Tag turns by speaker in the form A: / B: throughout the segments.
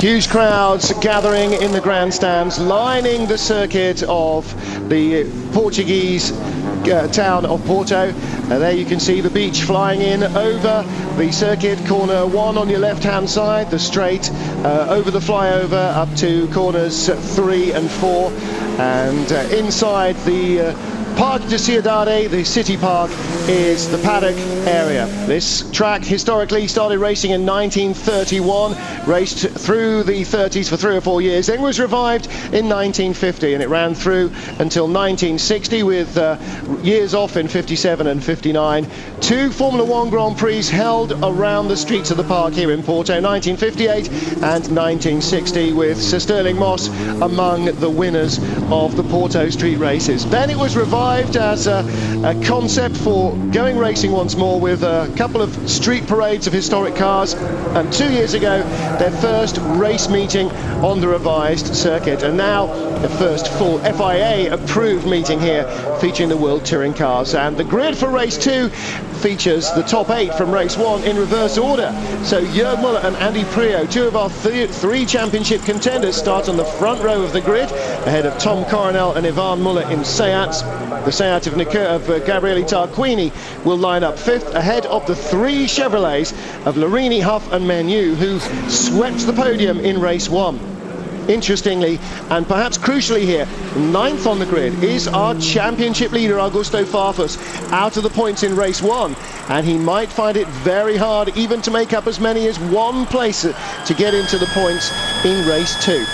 A: Huge crowds gathering in the grandstands, lining the circuit of the Portuguese town of Porto. There you can see the beach flying in over the circuit, corner 1 on your left hand side, the straight over the flyover up to corners 3 and 4, and inside the Parque de Ciudade, the city park, is the paddock area. This track historically started racing in 1931, raced through the 30s for 3 or 4 years, then was revived in 1950, and it ran through until 1960 with years off in 57 and 59. 2 Formula 1 Grand Prix held around the streets of the park here in Porto, 1958 and 1960, with Sir Stirling Moss among the winners of the Porto street races. Then it was revived as a concept for going racing once more, with a couple of street parades of historic cars, and 2 years ago their first race meeting on the revised circuit, and now the first full FIA approved meeting here featuring the World Touring cars. And the grid for race 2 features the top 8 from race 1 in reverse order. So Jörg Müller and Andy Priaulx, 2 of our 3 championship contenders, start on the front row of the grid ahead of Tom Coronel and Ivan Müller in Seats. The Seat of Gabriele Tarquini will line up 5th ahead of the 3 Chevrolets of Larini, Huff and Menu, who swept the podium in race 1. Interestingly, and perhaps crucially here, 9th on the grid is our championship leader Augusto Farfus, out of the points in race 1, and he might find it very hard even to make up as many as 1 place to get into the points in race 2.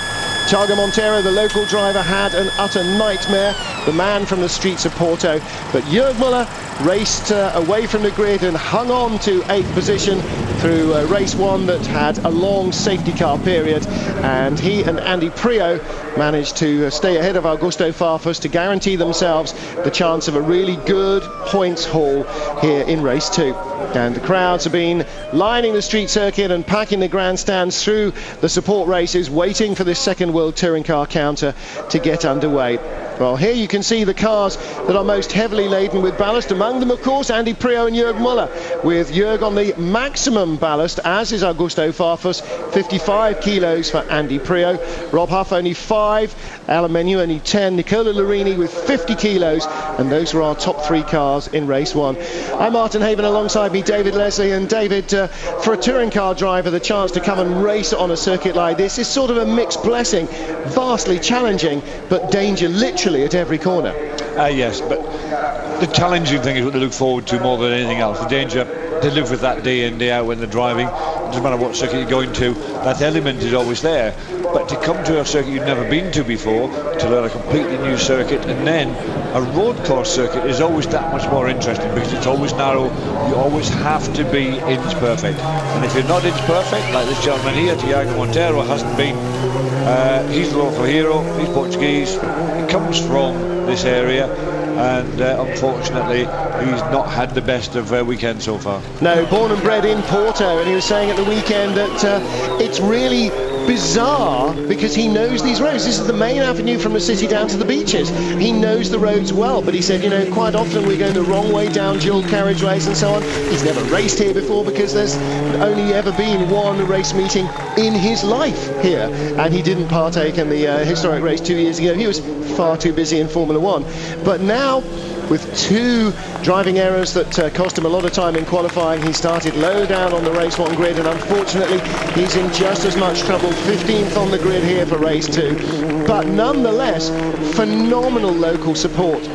A: Thiago Monteiro, the local driver, had an utter nightmare, the man from the streets of Porto, but Jörg Müller raced away from the grid and hung on to 8th position through race 1 that had a long safety car period, and he and Andy Priaulx managed to stay ahead of Augusto Farfus to guarantee themselves the chance of a really good points haul here in race 2. And the crowds have been lining the street circuit and packing the grandstands through the support races, waiting for this second World Touring Car counter to get underway. Well, here you can see the cars that are most heavily laden with ballast. Among them, of course, Andy Priaulx and Jörg Müller, with Jörg on the maximum ballast, as is Augusto Farfus, 55 kilos for Andy Priaulx. Rob Huff only 5, Alan Menu only 10, Nicola Larini with 50 kilos, and those were our top 3 cars in race 1. I'm Martin Haven, alongside me David Leslie, and David, for a touring car driver, the chance to come and race on a circuit like this is sort of a mixed blessing, vastly challenging, but danger literally at every corner.
B: Yes, but the challenging thing is what they look forward to more than anything else. The danger, they live with that day in, day out when they're driving. It doesn't matter what circuit you're going to, that element is always there. But to come to a circuit you've never been to before, to learn a completely new circuit, and then a road course circuit is always that much more interesting, because it's always narrow. You always have to be inch perfect, and if you're not inch perfect, like this gentleman here, Thiago Monteiro, hasn't been, he's the local hero, he's Portuguese, he comes from this area, and unfortunately he's not had the best of weekends so far.
A: No, born and bred in Porto, and he was saying at the weekend that it's really bizarre because he knows these roads. This is the main avenue from the city down to the beaches. He knows the roads well, but he said, you know, quite often we go the wrong way down dual carriageways and so on. He's never raced here before because there's only ever been 1 race meeting in his life here, and he didn't partake in the historic race 2 years ago. He was far too busy in Formula 1. But now, with 2 driving errors that cost him a lot of time in qualifying, he started low down on the race 1 grid, and unfortunately he's in just as much trouble, 15th on the grid here for race 2. But nonetheless, phenomenal local support.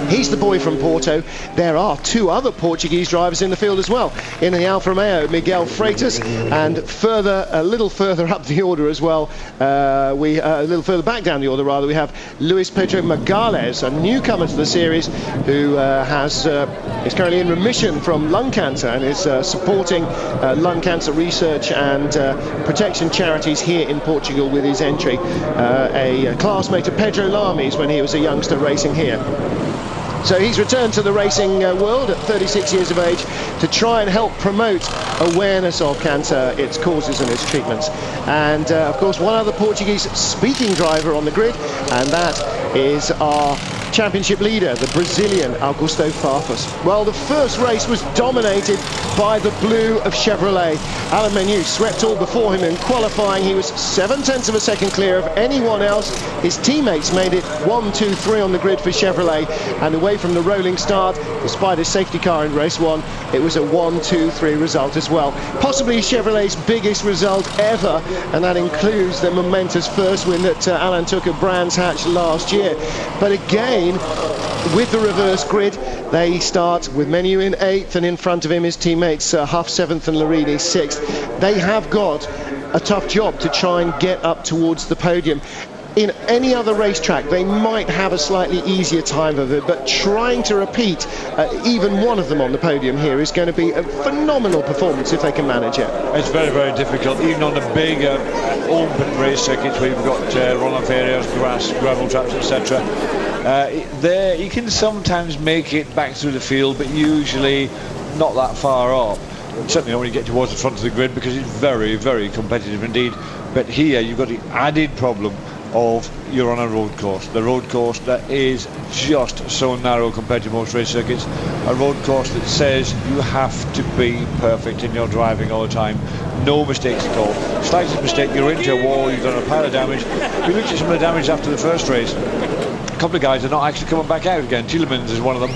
A: He's the boy from Porto. There are 2 other Portuguese drivers in the field as well. In the Alfa Romeo, Miguel Freitas, and a little further up the order as well, a little further back down the order rather, we have Luis Pedro Magales, a newcomer to the series, who is currently in remission from lung cancer and is supporting lung cancer research and protection charities here in Portugal with his entry. A classmate of Pedro Lami's when he was a youngster racing here. So he's returned to the racing world at 36 years of age to try and help promote awareness of cancer, its causes and its treatments. And of course, one other Portuguese speaking driver on the grid, and that is our championship leader, the Brazilian Augusto Farfus. Well, the first race was dominated by the blue of Chevrolet. Alain Menu swept all before him in qualifying. He was 7/10 of a second clear of anyone else. His teammates made it 1, 2, 3 on the grid for Chevrolet, and away from the rolling start, despite his safety car in race 1, it was a 1, 2, 3 result as well. Possibly Chevrolet's biggest result ever, and that includes the momentous first win that Alain took at Brands Hatch last year. But again, with the reverse grid, they start with Menu in 8th, and in front of him his teammates Huff 7th and Larini 6th. They have got a tough job to try and get up towards the podium. In any other racetrack, they might have a slightly easier time of it, but trying to repeat even one of them on the podium here is going to be a phenomenal performance if they can manage it.
B: It's very, very difficult, even on the big open race circuits where you've got roll-off areas, grass, gravel traps, etc. There, you can sometimes make it back through the field, but usually not that far off. Certainly not when you get towards the front of the grid, because it's very, very competitive indeed. But here you've got the added problem of you're on a road course. The road course that is just so narrow compared to most race circuits. A road course that says you have to be perfect in your driving all the time. No mistakes at all. Slightest mistake, you're into a wall, you've done a pile of damage. We looked at some of the damage after the first race. A couple of guys are not actually coming back out again. Tielemans is one of them.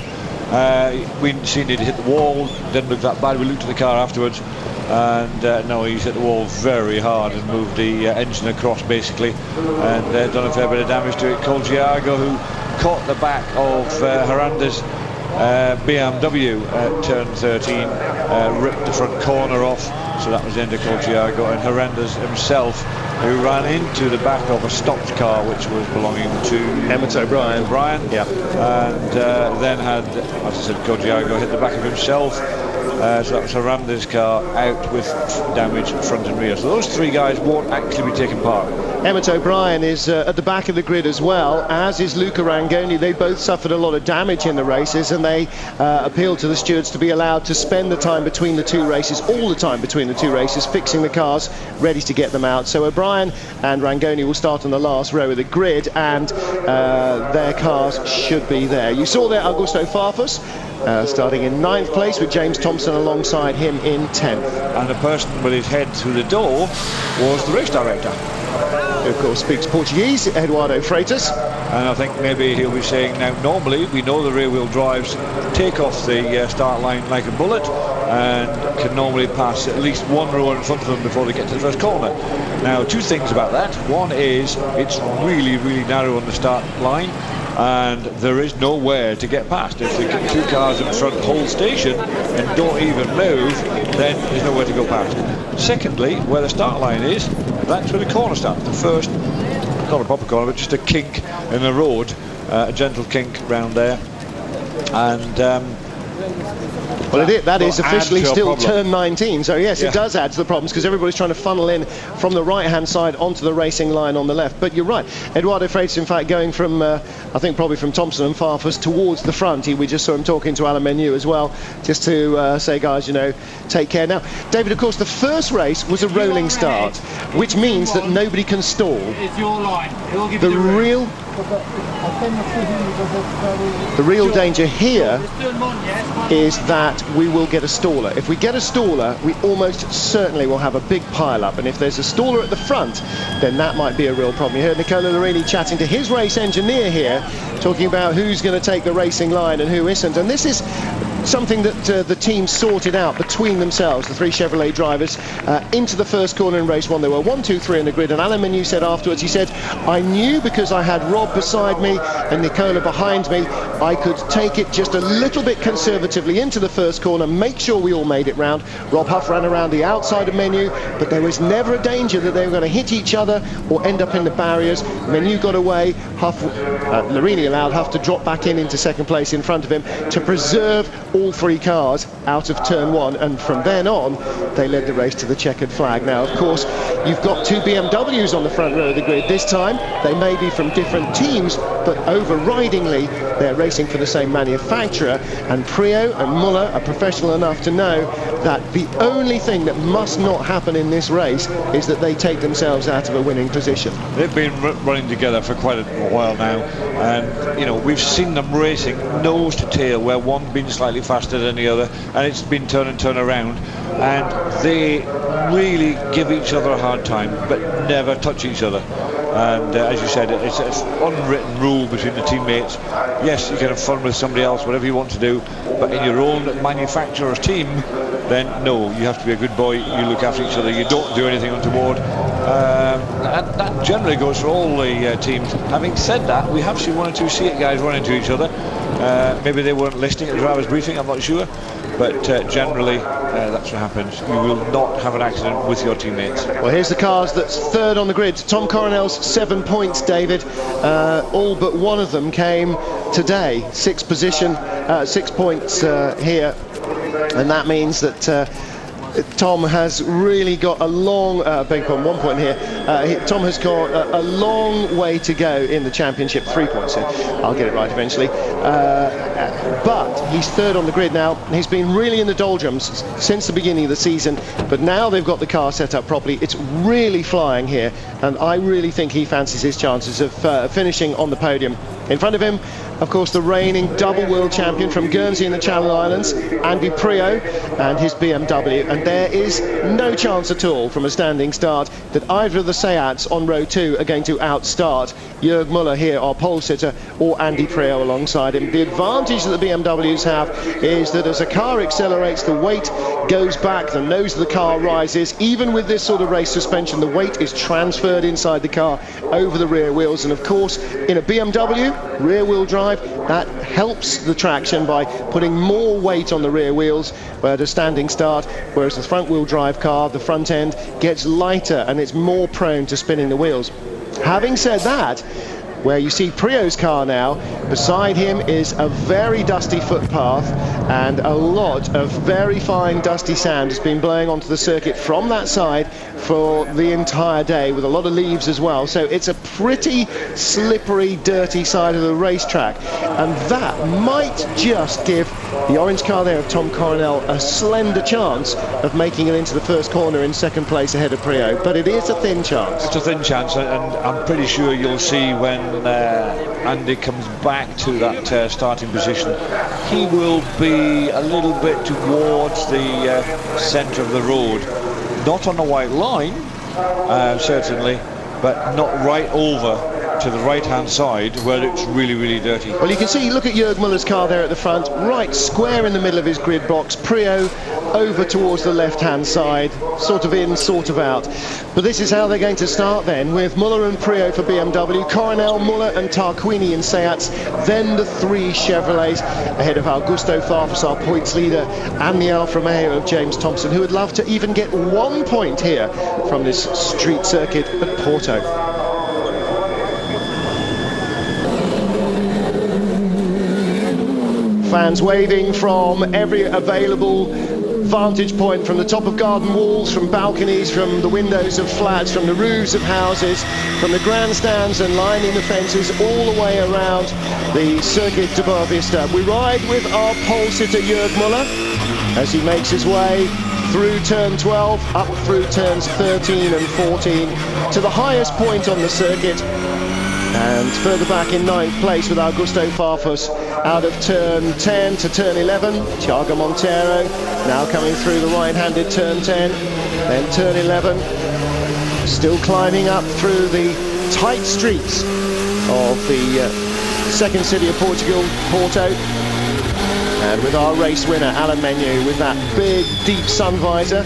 B: We seen it hit the wall, didn't look that bad. We looked at the car afterwards, and no, he's hit the wall very hard and moved the engine across basically, and done a fair bit of damage to it. Colgiago, who caught the back of Haranda's BMW at turn 13, ripped the front corner off, so that was the end of Colgiago. And Haranda's himself, who ran into the back of a stopped car which was belonging to
A: Emmett O'Brien.
B: Yeah. And then had, as I said, Colgiago hit the back of himself. So that was Haranda's car out with damage front and rear. So those three guys won't actually be taking part.
A: Emmett O'Brien is at the back of the grid as well, as is Luca Rangoni. They both suffered a lot of damage in the races, and they appealed to the stewards to be allowed to spend the time between the two races, all the time between the two races, fixing the cars, ready to get them out. So O'Brien and Rangoni will start on the last row of the grid, and their cars should be there. You saw there Augusto Farfus starting in 9th place with James Thompson alongside him in 10th.
B: And the person with his head through the door was the race director,
A: who of course speaks Portuguese, Eduardo Freitas.
B: And I think maybe he'll be saying, now normally we know the rear wheel drives take off the start line like a bullet and can normally pass at least one row in front of them before they get to the first corner. Now, two things about that. One is it's really, really narrow on the start line, and there is nowhere to get past. If the two cars in front hold station and don't even move, then there's nowhere to go past. Secondly, where the start line is, that's where the corner starts. The first, not a proper corner, but just a kink in the road, a gentle kink round there. And
A: well, that is officially still turn 19, so yes, it does add to the problems, because everybody's trying to funnel in from the right-hand side onto the racing line on the left. But you're right, Eduardo Freitas, in fact, going from, I think probably from Thompson and Farfus towards the front. We just saw him talking to Alain Menu as well, just to say, guys, you know, take care. Now, David, of course, the first race was a rolling start, which means that nobody can stall.
C: It's your line.
A: The real danger here is that we will get a staller. If we get a staller, we almost certainly will have a big pile-up, and if there's a staller at the front, then that might be a real problem. You heard Nicola Larini chatting to his race engineer here, talking about who's going to take the racing line and who isn't, and this is something that the team sorted out between themselves, the three Chevrolet drivers, into the first corner in race 1. There were 1, 2, 3 in the grid, and Alain Menu said afterwards, he said, I knew because I had Rob beside me and Nicola behind me, I could take it just a little bit conservatively into the first corner, make sure we all made it round. Rob Huff ran around the outside of Menu, but there was never a danger that they were going to hit each other or end up in the barriers. Menu got away. Larini allowed Huff to drop back into second place in front of him to preserve all three cars out of turn 1, and from then on they led the race to the checkered flag. Now, of course, you've got two BMWs on the front row of the grid. This time they may be from different teams, but overridingly they're racing for the same manufacturer, and Prio and Muller are professional enough to know that the only thing that must not happen in this race is that they take themselves out of a winning position.
B: They've been running together for quite a while now, and you know, we've seen them racing nose to tail, where one's been slightly faster than the other, and it's been turn and turn around, and they really give each other a hard time but never touch each other. And as you said, it's an unwritten rule between the teammates. Yes, you can have fun with somebody else, whatever you want to do, but in your own manufacturer's team, then no, you have to be a good boy, you look after each other, you don't do anything untoward. And that generally goes for all the teams. Having said that, we have seen one or two Seat guys run into each other. Maybe they weren't listening at the driver's briefing, I'm not sure, but generally that's what happens. You will not have an accident with your teammates.
A: Well, here's the cars that's third on the grid. Tom Coronel's 7 points, David. All but one of them came today. 6 points here, and that means that Tom has really got a long, beg pardon, 1 point here. Tom has got a long way to go in the championship. 3 points here. I'll get it right eventually. But he's third on the grid now. He's been really in the doldrums since the beginning of the season, but now they've got the car set up properly. It's really flying here, and I really think he fancies his chances of finishing on the podium. In front of him, of course, the reigning double world champion from Guernsey in the Channel Islands, Andy Prio, and his BMW. And there is no chance at all from a standing start that either of the Seats on row 2 are going to outstart Jörg Muller here, our pole sitter, or Andy Prio alongside him. The advantage that the BMWs have is that as a car accelerates, the weight goes back, the nose of the car rises. Even with this sort of race suspension, the weight is transferred inside the car over the rear wheels. And of course, in a BMW, rear wheel drive, that helps the traction by putting more weight on the rear wheels at a standing start, whereas the front wheel drive car, the front end, gets lighter and it's more prone to spinning the wheels. Having said that, where you see Prio's car now, beside him is a very dusty footpath, and a lot of very fine dusty sand has been blowing onto the circuit from that side for the entire day, with a lot of leaves as well. So it's a pretty slippery, dirty side of the racetrack, and that might just give the orange car there of Tom Coronel a slender chance of making it into the first corner in second place ahead of Prio, but it is a thin chance.
B: It's a thin chance, and I'm pretty sure you'll see when Andy comes back to that starting position, he will be a little bit towards the centre of the road, not on the white line certainly, but not right over to the right hand side where it's really, really dirty.
A: Well, you can see, look at Jörg Muller's car there at the front, right square in the middle of his grid box. Prio over towards the left hand side, sort of in, sort of out. But this is how they're going to start then, with Muller and Prio for BMW, Coronel, Muller and Tarquini in Seats, then the 3 Chevrolets ahead of Augusto Farfus, our points leader, and the Alfa Romeo of James Thompson, who would love to even get 1 point here from this street circuit at Porto. Fans waving from every available vantage point, from the top of garden walls, from balconies, from the windows of flats, from the roofs of houses, from the grandstands and lining the fences, all the way around the Circuit de Boa Vista. We ride with our pole sitter Jörg Muller as he makes his way through turn 12, up through turns 13 and 14 to the highest point on the circuit, and further back in 9th place with Augusto Farfus out of turn 10 to turn 11. Thiago Monteiro now coming through the right-handed turn 10, then turn 11, still climbing up through the tight streets of the second city of Portugal, Porto. And with our race winner, Alan Menu, with that big, deep sun visor,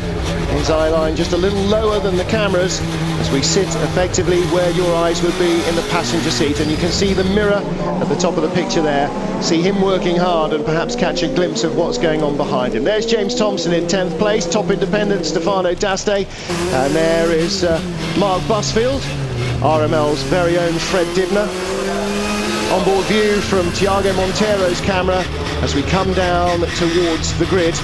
A: his eye line just a little lower than the cameras, as we sit effectively where your eyes would be in the passenger seat. And you can see the mirror at the top of the picture there, see him working hard and perhaps catch a glimpse of what's going on behind him. There's James Thompson in 10th place, top independent Stefano D'Aste, and there is Mark Busfield, RML's very own Fred Dibner. Onboard view from Thiago Monteiro's camera as we come down towards the grid.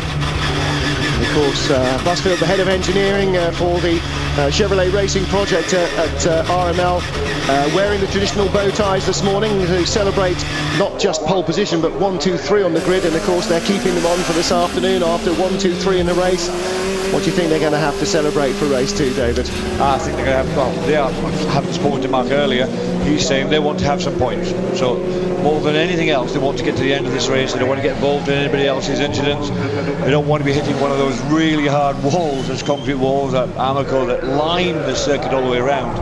A: Of course, Busfield, the head of engineering for the Chevrolet Racing project at RML, wearing the traditional bow ties this morning to celebrate not just pole position but 1, 2, 3 on the grid, and of course they're keeping them on for this afternoon after 1, 2, 3 in the race. What do you think they're going to have to celebrate for race 2, David?
B: I think they're going to have, well, they are, I haven't spoken to Mark earlier, he's saying they want to have some points. So more than anything else, they want to get to the end of this race. They don't want to get involved in anybody else's incidents. They don't want to be hitting one of those really hard walls, those concrete walls at Amoco that line the circuit all the way around.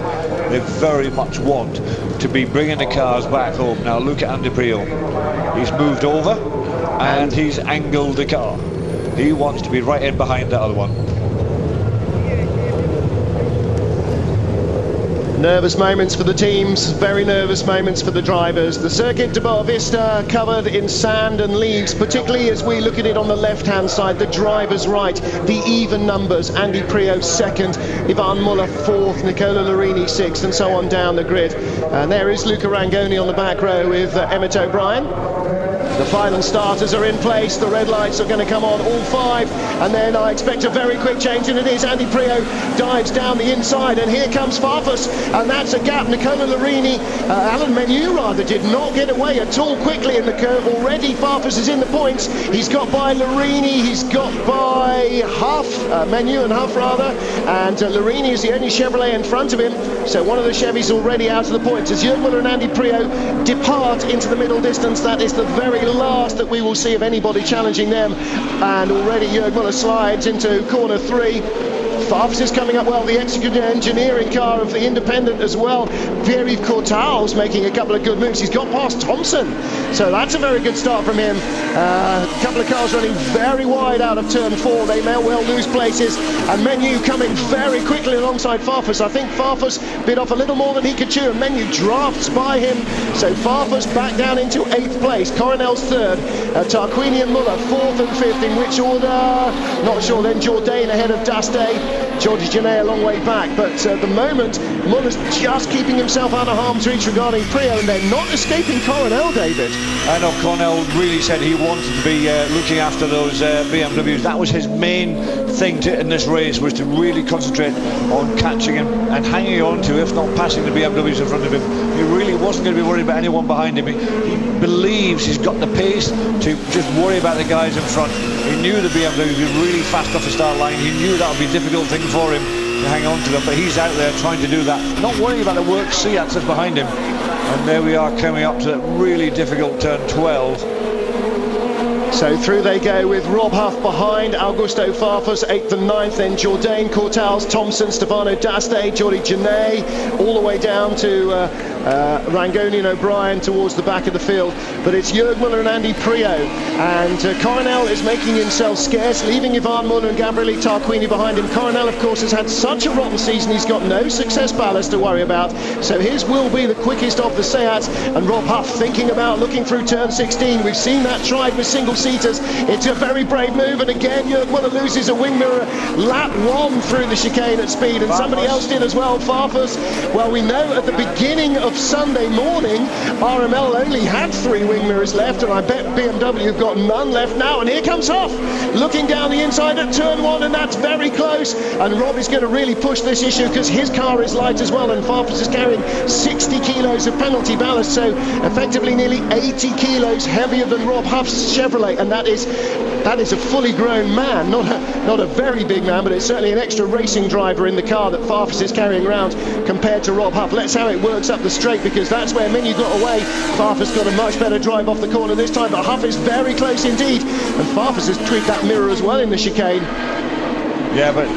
B: They very much want to be bringing the cars back home. Now look at Andy Prio. He's moved over and he's angled the car. He wants to be right in behind that other one.
A: Nervous moments for the teams, very nervous moments for the drivers. The circuit de Boa Vista covered in sand and leaves, particularly as we look at it on the left-hand side, the driver's right, the even numbers, Andy Prio second, Ivan Muller fourth, Nicola Larini sixth, and so on down the grid. And there is Luca Rangoni on the back row with Emmett O'Brien. The final starters are in place, the red lights are going to come on, all 5, and then I expect a very quick change, and it is. Andy Prio dives down the inside, and here comes Farfus, and that's a gap. Nicola Larini, Alan Menu rather, did not get away at all quickly in the curve. Already Farfus is in the points. He's got by Larini, he's got by Huff, Menu and Huff rather, and Larini is the only Chevrolet in front of him, so one of the Chevys already out of the points. As Jürgen Müller and Andy Prio depart into the middle distance, that is the very last that we will see of anybody challenging them, and already Jürgen Müller slides into corner 3. Farfus is coming up well, the executive engineering car of the Independent as well. Pierre-Yves Courtal's making a couple of good moves. He's got past Thompson, so that's a very good start from him. A couple of cars running very wide out of turn 4. They may well lose places, and Menu coming very quickly alongside Farfus. I think Farfus bit off a little more than he could chew, and Menu drafts by him, so Farfus back down into 8th place. Coronel's 3rd, Tarquini and Muller 4th and 5th. In which order? Not sure. Then Jourdain ahead of Daste. Jordi Genet a long way back, but at the moment Muller's just keeping himself out of harm's reach regarding Prio, and they're not escaping Coronel, David.
B: I know Coronel really said he wanted to be looking after those BMWs. That was his main thing in this race, was to really concentrate on catching him and hanging on to, if not passing the BMWs in front of him. He really wasn't going to be worried about anyone behind him. He believes he's got the pace to just worry about the guys in front. He knew the BMWs would be really fast off the start line. He knew that would be a difficult thing for him to hang on to them, but he's out there trying to do that, not worrying about the work Seat that's behind him. And there we are coming up to that really difficult turn 12.
A: So through they go with Rob Huff behind, Augusto Farfus 8th and 9th, then Jourdain, Courtals, Thompson, Stefano Daste, Jordi Genet, all the way down to Rangoni and O'Brien towards the back of the field. But it's Jürgen Müller and Andy Prio, and Coronel is making himself scarce, leaving Ivan Muller and Gabriele Tarquini behind him. Coronel, of course, has had such a rotten season, he's got no success ballast to worry about, so his will be the quickest of the Seats. And Rob Huff thinking about looking through turn 16. We've seen that tried with single seaters. It's a very brave move, and again Jürgen Müller loses a wing mirror lap 1 through the chicane at speed, and somebody else did as well. Farfus, well, we know at the beginning of Sunday morning RML only had 3 wing mirrors left, and I bet BMW have got none left now. And here comes Huff looking down the inside at turn 1, and that's very close, and Rob is going to really push this issue because his car is light as well, and Farfus is carrying 60 kilos of penalty ballast, so effectively nearly 80 kilos heavier than Rob Huff's Chevrolet, and that is a fully grown man, not a very big man, but it's certainly an extra racing driver in the car that Farfus is carrying around compared to Rob Huff. Let's see how it works up the straight, because that's where Menu got away. Farfus got a much better drive off the corner this time, but Huff is very close indeed, and Farfus has tweaked that mirror as well in the chicane.
B: Yeah, but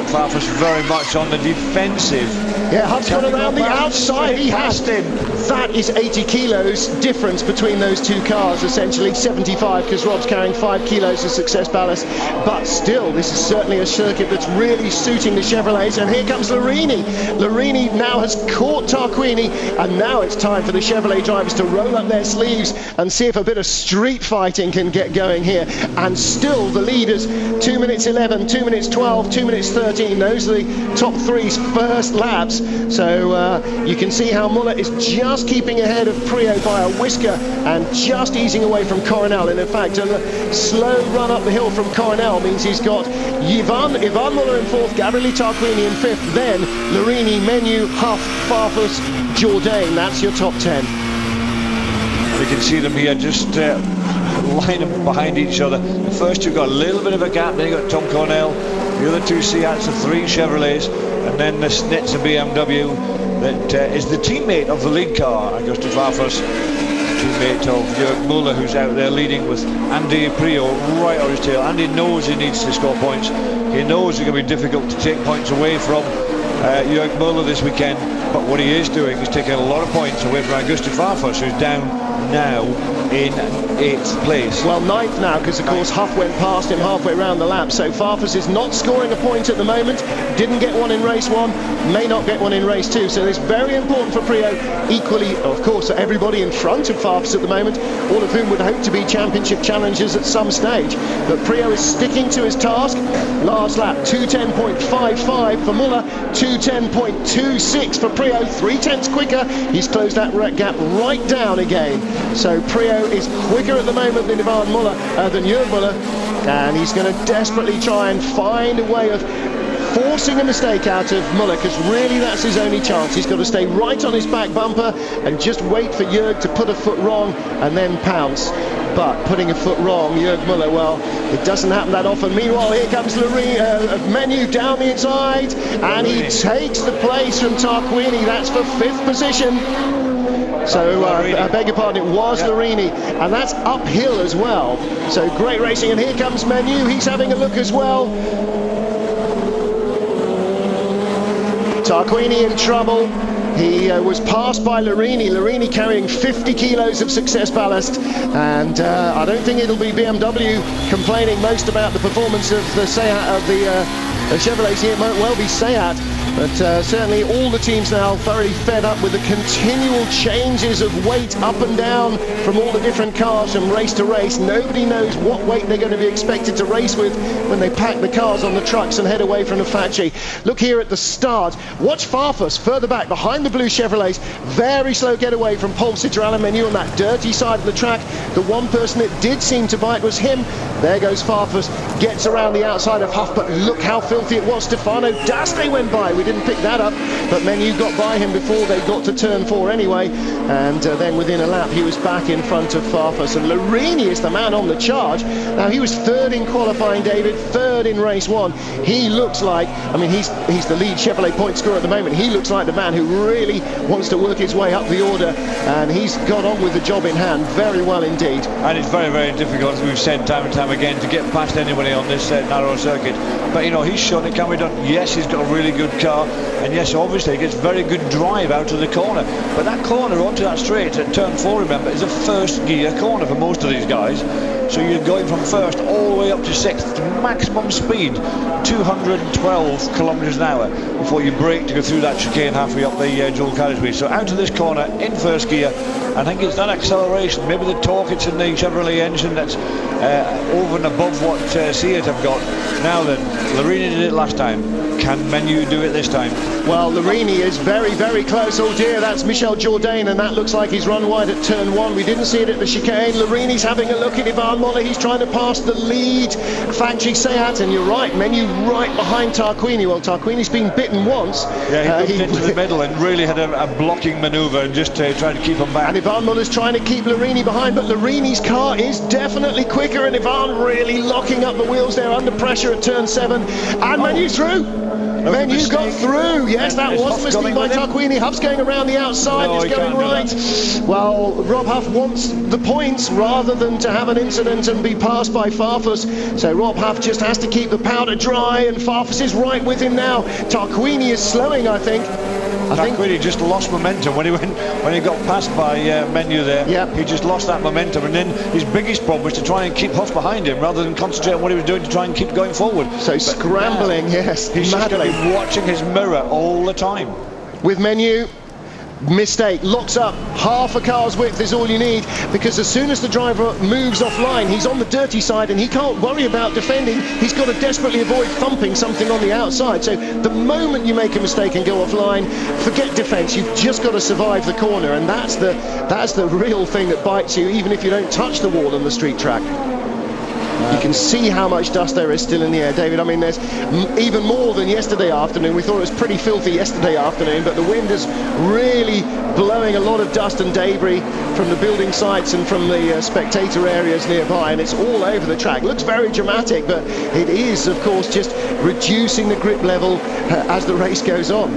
B: Farfus very much on the defensive.
A: Yeah, Huff's gone around the outside. He has him. That is 80 kilos difference between those two cars, essentially 75, because Rob's carrying 5 kilos of success ballast. But still, this is certainly a circuit that's really suiting the Chevrolets. And here comes Larini. Larini now has caught Tarquini, and now it's time for the Chevrolet drivers to roll up their sleeves and see if a bit of street fighting can get going here. And still the leaders, 2 minutes 11, 2 minutes 12. 12, 2 minutes 13. Those are the top three's first laps. So you can see how Muller is just keeping ahead of Prio by a whisker and just easing away from Coronel. And in fact, a slow run up the hill from Coronel means he's got Ivan Muller in fourth, Gabriele Tarquini in fifth, then Larini, Menu, Huff, Farfus, Jourdain. That's your top 10.
B: You can see them here just line them behind each other. The first two got a little bit of a gap, then you got Tom Cornell, the other two Seats, the three Chevrolets, and then the Snitzer BMW that is the teammate of the lead car, Augusto Farfus, teammate of Jörg Muller, who's out there leading with Andy Prio right on his tail. Andy knows he needs to score points. He knows it's going to be difficult to take points away from Jörg Muller this weekend, but what he is doing is taking a lot of points away from Augusto Farfus, who's down now in 8th place.
A: Well, 9th now, because of course Huff went past him halfway around the lap, so Farfus is not scoring a point at the moment. Didn't get one in race 1, may not get one in race 2, so it's very important for Prio. Equally, of course, everybody in front of Farfus at the moment, all of whom would hope to be championship challengers at some stage, but Prio is sticking to his task. Last lap, 2:10.55 for Muller, 2:10.26 for Prio, 3/10 quicker. He's closed that gap right down again. So Prio is quicker at the moment than Ivan Muller, than Jörg Muller, and he's going to desperately try and find a way of forcing a mistake out of Muller, because really that's his only chance. He's got to stay right on his back bumper and just wait for Jörg to put a foot wrong and then pounce. But putting a foot wrong, Jörg Muller, well, it doesn't happen that often. Meanwhile, here comes Menu down the inside, and he takes the place from Tarquini. That's for 5th position. So I beg your pardon, it was Larini, and that's uphill as well. So great racing, and here comes Menu. He's having a look as well. Tarquini in trouble. He was passed by Larini carrying 50 kilos of success ballast, and I don't think it'll be BMW complaining most about the performance of the Chevrolets here. It might well be Seat, but certainly all the teams now very fed up with the continual changes of weight up and down from all the different cars from race to race. Nobody knows what weight they're going to be expected to race with when they pack the cars on the trucks and head away from the factory. Look here at the start. Watch Farfus further back behind the blue Chevrolets. Very slow getaway from Pole Sitter Alan Menu on that dirty side of the track. The one person that did seem to bite was him. There goes Farfus, gets around the outside of Huff, but look how filthy it was. Stefano Dastley went by. We didn't pick that up, but Menu got by him before they got to turn 4 anyway, and then within a lap he was back in front of Farfus, and Larini is the man on the charge. Now he was 3rd in qualifying, David, 3rd in race 1. He looks like, I mean, he's the lead Chevrolet point scorer at the moment. He looks like the man who really wants to work his way up the order, and he's got on with the job in hand very well indeed.
B: And it's very, very difficult, as we've said time and time again, to get past anybody on this narrow circuit. But you know, he's shown it can be done. Yes, he's got a really good car, and yes, obviously he gets very good drive out of the corner, but that corner onto that straight at turn 4, remember, is a 1st gear corner for most of these guys. So you're going from 1st all the way up to 6th to maximum speed, 212 kilometers an hour, before you brake to go through that chicane halfway up the dual carriageway. So out of this corner in 1st gear, I think it's that acceleration, maybe the torque it's in the Chevrolet engine that's over and above what Seat have got. Now then, Larini did it last time. Can Menu do it this time?
A: Well, Larini is very, very close. Oh dear, that's Michel Jourdain, and that looks like he's run wide at turn 1. We didn't see it at the chicane. Larini's having a look at Ivan Muller. He's trying to pass the lead factory Seat, and you're right, Menu right behind Tarquini. Well, Tarquini's been bitten once.
B: Yeah, he moved into the middle and really had a blocking manoeuvre and just trying to keep him back.
A: And Ivan Muller's trying to keep Larini behind, but Larini's car is definitely quicker, and Ivan really locking up the wheels there under pressure at turn 7. And Menu's through. Menu got through. Yes, that was a mistake by Tarquini. Huff's going around the outside. It's going right. Well, Rob Huff wants the points rather than to have an incident and be passed by Farfus. So Rob Huff just has to keep the powder dry, and Farfus is right with him now. Tarquini is slowing, I think.
B: Tarquini just lost momentum when he got passed by Menu there.
A: Yep.
B: He just lost that momentum, and then his biggest problem was to try and keep Huff behind him rather than concentrate on what he was doing to try and keep going forward.
A: So but scrambling, yes,
B: he's just going to be watching his mirror all the time.
A: With Menu mistake. Locks up half a car's width is all you need, because as soon as the driver moves offline, he's on the dirty side and he can't worry about defending. He's got to desperately avoid thumping something on the outside. So the moment you make a mistake and go offline, forget defense. You've just got to survive the corner, and that's the real thing that bites you, even if you don't touch the wall on the street track. You can see how much dust there is still in the air, David. I mean, there's even more than yesterday afternoon. We thought it was pretty filthy yesterday afternoon, but the wind is really blowing a lot of dust and debris from the building sites and from the spectator areas nearby, and it's all over the track. Looks very dramatic, but it is, of course, just reducing the grip level as the race goes on.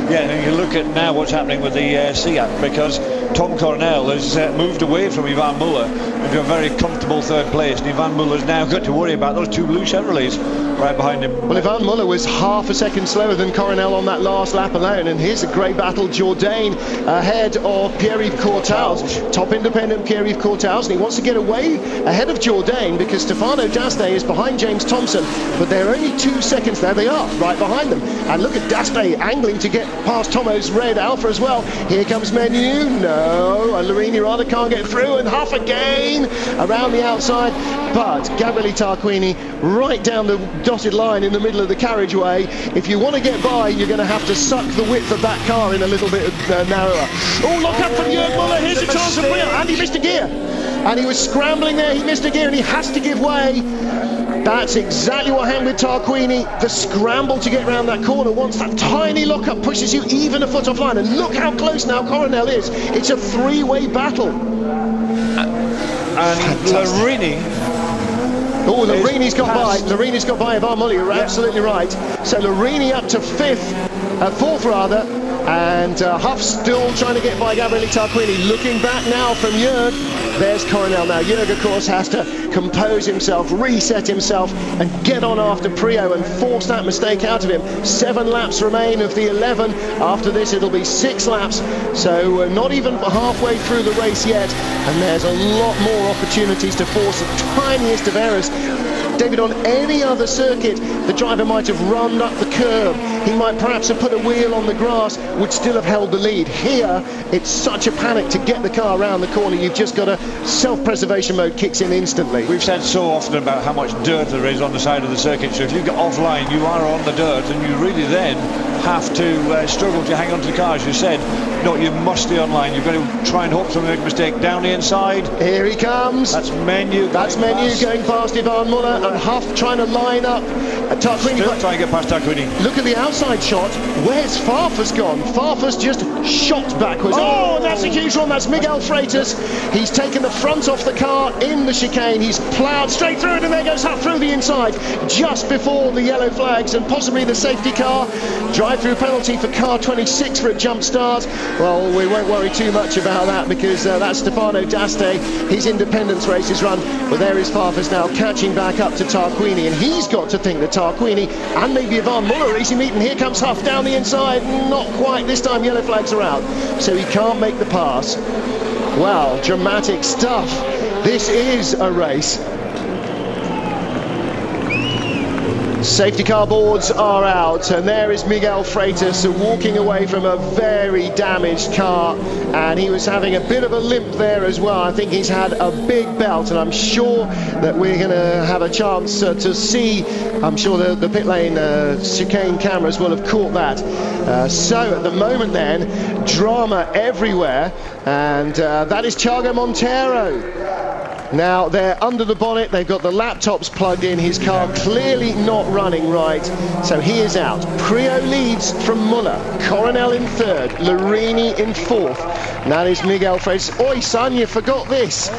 B: Yeah, and you look at now what's happening with the SEAT, because Tom Coronel has moved away from Ivan Muller into a very comfortable third place, and Ivan Muller's now got to worry about those two blue Chevrolets right behind him.
A: Well, Ivan Muller was half a second slower than Coronel on that last lap alone, and here's a great battle. Jourdain ahead of Pierre-Yves Courtals, top independent Pierre-Yves Courtals, and he wants to get away ahead of Jourdain because Stefano D'Aste is behind James Thompson, but they're only 2 seconds. There they are, right behind them. And look at D'Aste angling to get past Tomo's red Alpha as well. Here comes Menu. No, Larini rather can't get through, and Huff again around the outside, but Gabriele Tarquini right down the dotted line in the middle of the carriageway. If you want to get by, you're going to have to suck the width of that car in a little bit narrower. Oh, look up from Jürgen Muller. Here's a chance for Brio, and he missed a gear, and he was scrambling there. He missed a gear and he has to give way. That's exactly what happened with Tarquini. The scramble to get around that corner, once that tiny lockup pushes you even a foot offline, and look how close now Coronel is. It's a three-way battle.
B: And Larini.
A: Oh, Larini's got by. Larini's got by Ivan Muller. You're absolutely right. So Larini up to fourth rather, and Huff still trying to get by Gabriele Tarquini. Looking back now from Jürg. There's Coronel now. Jürg, of course, has to compose himself, reset himself, and get on after Prio and force that mistake out of him. 7 laps remain of the 11. After this, it'll be 6 laps. So not even halfway through the race yet, and there's a lot more opportunities to force the tiniest of errors. David, on any other circuit, the driver might have run up the curb. He might perhaps have put a wheel on the grass, would still have held the lead. Here, it's such a panic to get the car around the corner. You've just got to, self-preservation mode kicks in instantly.
B: We've said so often about how much dirt there is on the side of the circuit, so if you get offline, you are on the dirt, and you really then have to struggle to hang on to the car, as you said. No, you must stay online. You've got to try and hope someone make a mistake. Down the inside.
A: Here he comes.
B: That's Menu.
A: That's Menu going past Ivan Muller, and Huff trying to line up. Tarquini
B: still trying to get past Tarquini.
A: Look at the outside shot. Where's Farfus gone? Farfus just shot backwards. Oh, that's a huge one. That's Miguel Freitas. He's taken the front off the car in the chicane. He's ploughed straight through it, and there goes Huff through the inside just before the yellow flags and possibly the safety car. Drive-through penalty for car 26 for a jump start. Well, we won't worry too much about that, because that's Stefano D'Aste. His independence race is run, but there is Farfus now catching back up to Tarquini, and he's got to think that Tarquini and maybe Ivan Muller are easy meet, and here comes Huff down the inside. Not quite this time. Yellow flags are out, so he can't make the pass. Wow, dramatic stuff. This is a race. Safety car boards are out, and there is Miguel Freitas walking away from a very damaged car, and he was having a bit of a limp there as well. I think he's had a big belt, and I'm sure that we're going to have a chance to see. I'm sure the pit lane chicane cameras will have caught that. So at the moment then, drama everywhere, and that is Thiago Monteiro. Now they're under the bonnet, they've got the laptops plugged in, his car clearly not running right, so he is out. Prio leads from Muller, Coronel in third, Larini in fourth. Now that is Miguel Freitas. Oi son, you forgot this.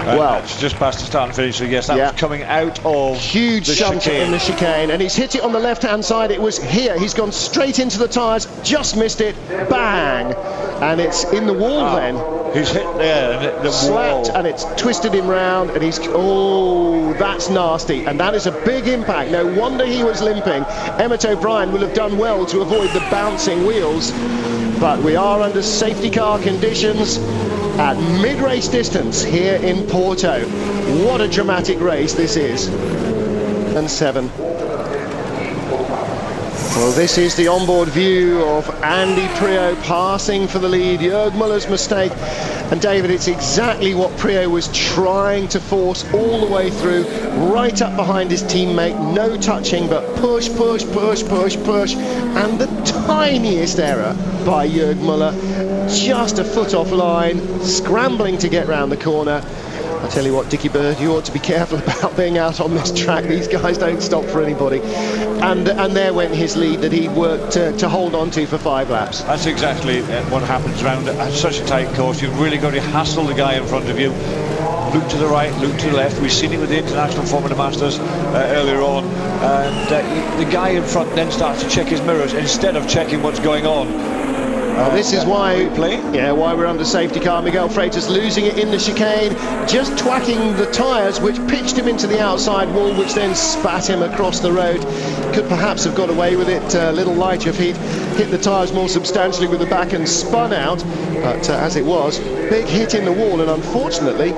A: Well,
B: it's just past the start and finish, so yes, that was coming out of
A: huge shunt in the chicane, and he's hit it on the left-hand side. It was here. He's gone straight into the tyres, just missed it, bang, and it's in the wall then.
B: He's hit there, the
A: slapped,
B: wall.
A: And it's twisted him round, and he's, oh, that's nasty, and that is a big impact. No wonder he was limping. Emmett O'Brien will have done well to avoid the bouncing wheels, but we are under safety car conditions at mid-race distance here in Porto. What a dramatic race this is. And 7. Well, this is the onboard view of Andy Priaulx passing for the lead. Jörg Muller's mistake. And David, it's exactly what Priaulx was trying to force all the way through, right up behind his teammate. No touching, but push, push, push, push, push. And the tiniest error by Jörg Muller, just a foot off line, scrambling to get round the corner. I tell you what, Dickie Bird, you ought to be careful about being out on this track. These guys don't stop for anybody. And there went his lead that he worked to hold on to for 5 laps.
B: That's exactly what happens around such a tight course. You've really got to hassle the guy in front of you. Look to the right, look to the left. We've seen it with the International Formula Masters earlier on. And the guy in front then starts to check his mirrors instead of checking what's going on.
A: Well, this is why we're under safety car. Miguel Freitas losing it in the chicane, just twacking the tyres, which pitched him into the outside wall, which then spat him across the road. Could perhaps have got away with it a little lighter if he'd hit the tyres more substantially with the back and spun out. But as it was, big hit in the wall, and unfortunately,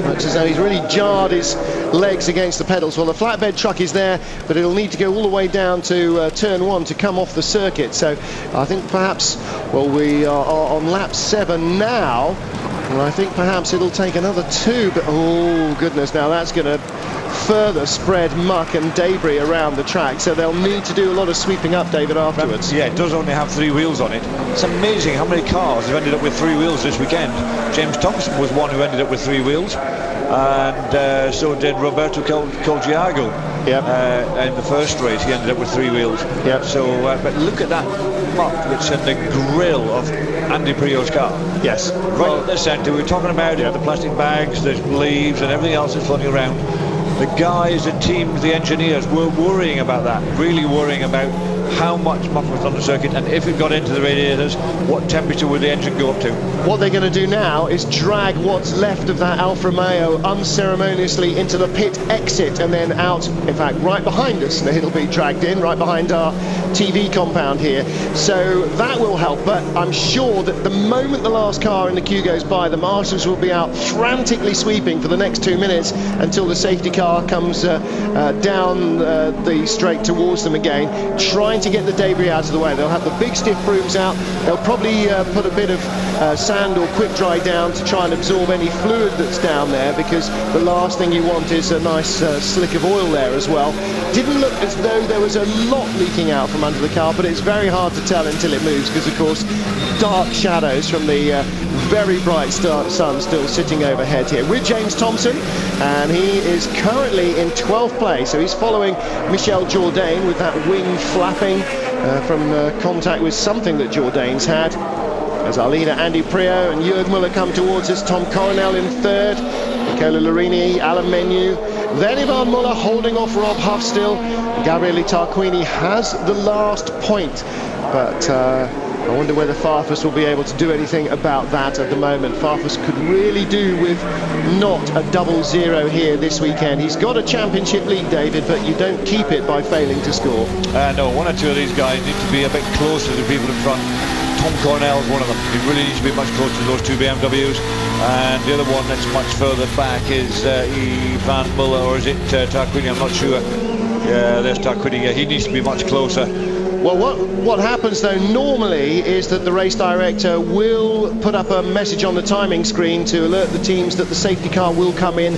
A: looks as though he's really jarred his legs against the pedals. Well, the flatbed truck is there, but it'll need to go all the way down to turn 1 to come off the circuit. So I think perhaps, well, we are on lap 7 now, and I think perhaps it'll take another 2. But oh goodness, now that's going to further spread muck and debris around the track, so they'll need to do a lot of sweeping up, David, afterwards.
B: Yeah, it does only have 3 wheels on it. It's amazing how many cars have ended up with 3 wheels this weekend. James Thompson was one who ended up with 3 wheels, and so did Roberto Colgiago. In the first race he ended up with 3 wheels. So but look at that muck that's in the grill of Andy Priaulx's car.
A: Yes,
B: right at the centre. We were talking about the plastic bags, there's leaves and everything else that's floating around. The guys, the teams, the engineers were worrying about that, really worrying about how much muck was on the circuit, and if it got into the radiators, what temperature would the engine go up to.
A: What they're going to do now is drag what's left of that Alfa Romeo unceremoniously into the pit exit, and then out, in fact, right behind us. It'll be dragged in right behind our TV compound here. So that will help, but I'm sure that the moment the last car in the queue goes by, the marshals will be out frantically sweeping for the next 2 minutes until the safety car comes down the straight towards them again, trying to get the debris out of the way. They'll have the big stiff brooms out. They'll probably put a bit of sand or quick dry down to try and absorb any fluid that's down there, because the last thing you want is a nice slick of oil there as well. Didn't look as though there was a lot leaking out from under the car, but it's very hard to tell until it moves, because of course dark shadows from the very bright sun still sitting overhead here. With James Thompson, and he is currently in 12th place, so he's following Michel Jourdain with that wing flapping from contact with something that Jourdain's had. As our leader Andy Priaulx and Jörg Muller come towards us, Tom Coronel in 3rd, Nicola Larini, Alan Menu, then Ivan Muller holding off Rob Huff still. Gabriele Tarquini has the last point, but I wonder whether Farfus will be able to do anything about that at the moment. Farfus could really do with not a 0-0 here this weekend. He's got a championship lead, David, but you don't keep it by failing to score.
B: No, 1 or 2 of these guys need to be a bit closer to the people in front. Tom Cornell's one of them. He really needs to be much closer to those 2 BMWs. And the other one that's much further back is Ivan Muller, or is it Tarquini? I'm not sure. Yeah, there's Tarquini. Yeah, he needs to be much closer.
A: Well, what happens though normally is that the race director will put up a message on the timing screen to alert the teams that the safety car will come in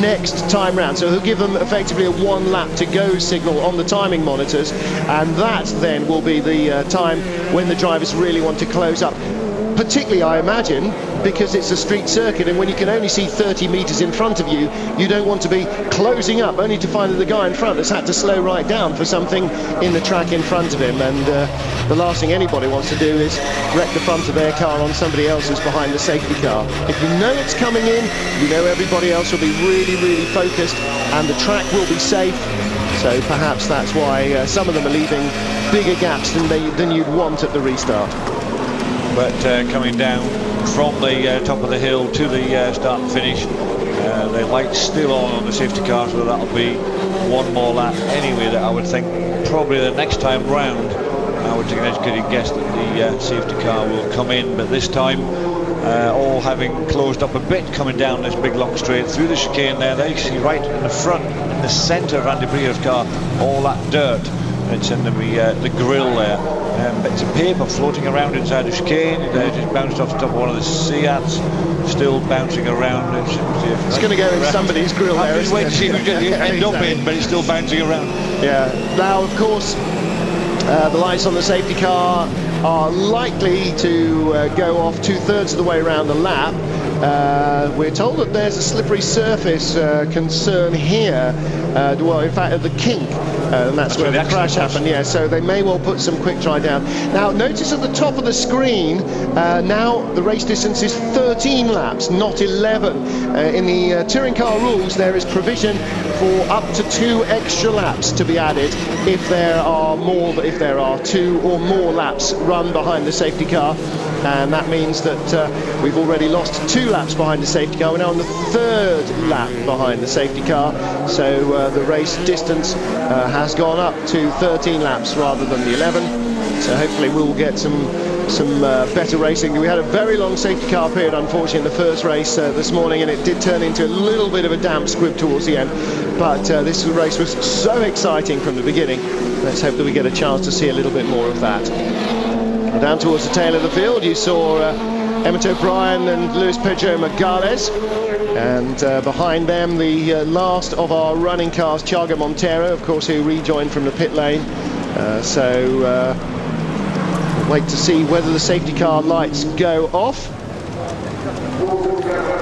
A: next time round. So he'll give them effectively a 1 lap to go signal on the timing monitors, and that then will be the time when the drivers really want to close up. Particularly, I imagine, because it's a street circuit, and when you can only see 30 metres in front of you, you don't want to be closing up only to find that the guy in front has had to slow right down for something in the track in front of him. And the last thing anybody wants to do is wreck the front of their car on somebody else who's behind the safety car. If you know it's coming in, you know everybody else will be really, really focused, and the track will be safe. So perhaps that's why some of them are leaving bigger gaps than you'd want at the restart.
B: But coming down from the top of the hill to the start and finish, the lights still on the safety car, so that'll be 1 more lap anyway. That I would think probably the next time round, I would take an educated guess that the safety car will come in, but this time all having closed up a bit, coming down this big long straight through the chicane there. There you see right in the front, in the centre of Andy Priaulx's car, all that dirt. It's in the grill there. Bits of paper floating around inside the chicane. It just bounced off the top of one of the Seats, still bouncing around.
A: It's going to go in somebody's grill there, isn't
B: wait to see who's going to end up in, but it's still bouncing around.
A: Yeah. Now, of course, the lights on the safety car are likely to go off 2/3 of the way around the lap. We're told that there's a slippery surface concern here. Well, in fact, at the kink, and that's where the crash happened. Yeah, so they may well put some quick dry down. Now, notice at the top of the screen, now the race distance is 13 laps, not 11. In the touring car rules, there is provision for up to 2 extra laps to be added if there are 2 or more laps run behind the safety car. And that means that we've already lost 2 laps behind the safety car. We're now on the 3rd lap behind the safety car, so the race distance has gone up to 13 laps rather than the 11. So hopefully we'll get some better racing. We had a very long safety car period, unfortunately, in the first race this morning, and it did turn into a little bit of a damp squib towards the end. But this race was so exciting from the beginning. Let's hope that we get a chance to see a little bit more of that. Down towards the tail of the field, you saw Emmett O'Brien and Luis Pedro Magales, and behind them the last of our running cars, Thiago Monteiro, of course, who rejoined from the pit lane. So we'll wait to see whether the safety car lights go off.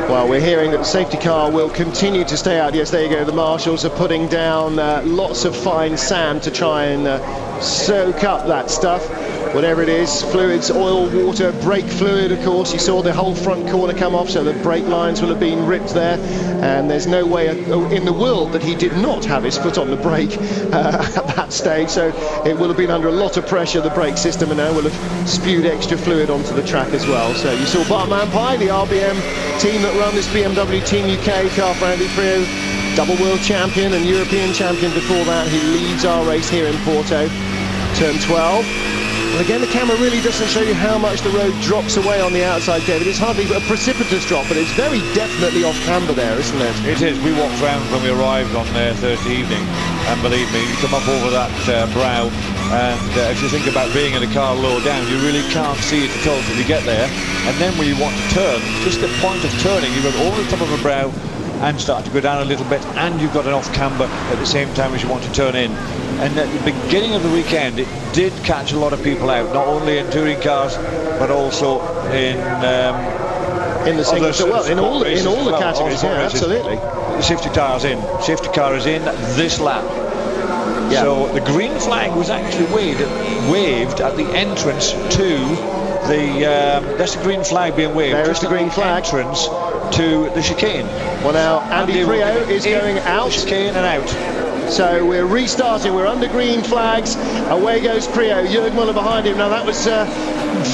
A: Well, we're hearing that the safety car will continue to stay out. Yes, there you go. The marshals are putting down lots of fine sand to try and soak up that stuff. Whatever it is, fluids, oil, water, brake fluid, of course. You saw the whole front corner come off, so the brake lines will have been ripped there. And there's no way in the world that he did not have his foot on the brake at that stage. So it will have been under a lot of pressure, the brake system, and now will have spewed extra fluid onto the track as well. So you saw Bart Manpie, the RBM team that run this BMW Team UK car for Andy Frio, double world champion and European champion before that. He leads our race here in Porto, turn 12. Well, again, the camera really doesn't show you how much the road drops away on the outside, David. It's hardly a precipitous drop, but it's very definitely off camber there, isn't it?
B: It is. We walked round when we arrived on Thursday evening, and believe me, you come up over that brow, and if you think about being in a car low down, you really can't see it at all till you get there. And then when you want to turn, just the point of turning, you go over the top of a brow and start to go down a little bit, and you've got an off camber at the same time as you want to turn in. And at the beginning of the weekend, it did catch a lot of people out, not only in touring cars, but also in
A: the single, well, in all the categories. Yeah, absolutely.
B: The safety car is in this lap. Yeah. So the green flag was actually waved at the entrance to the. That's the green flag being waved.
A: There is the green flag.
B: Entrance to the chicane.
A: Well, now Andy Frio is going out.
B: Chicane and out.
A: So we're restarting, we're under green flags, away goes Prio, Jürg Müller behind him. Now that was a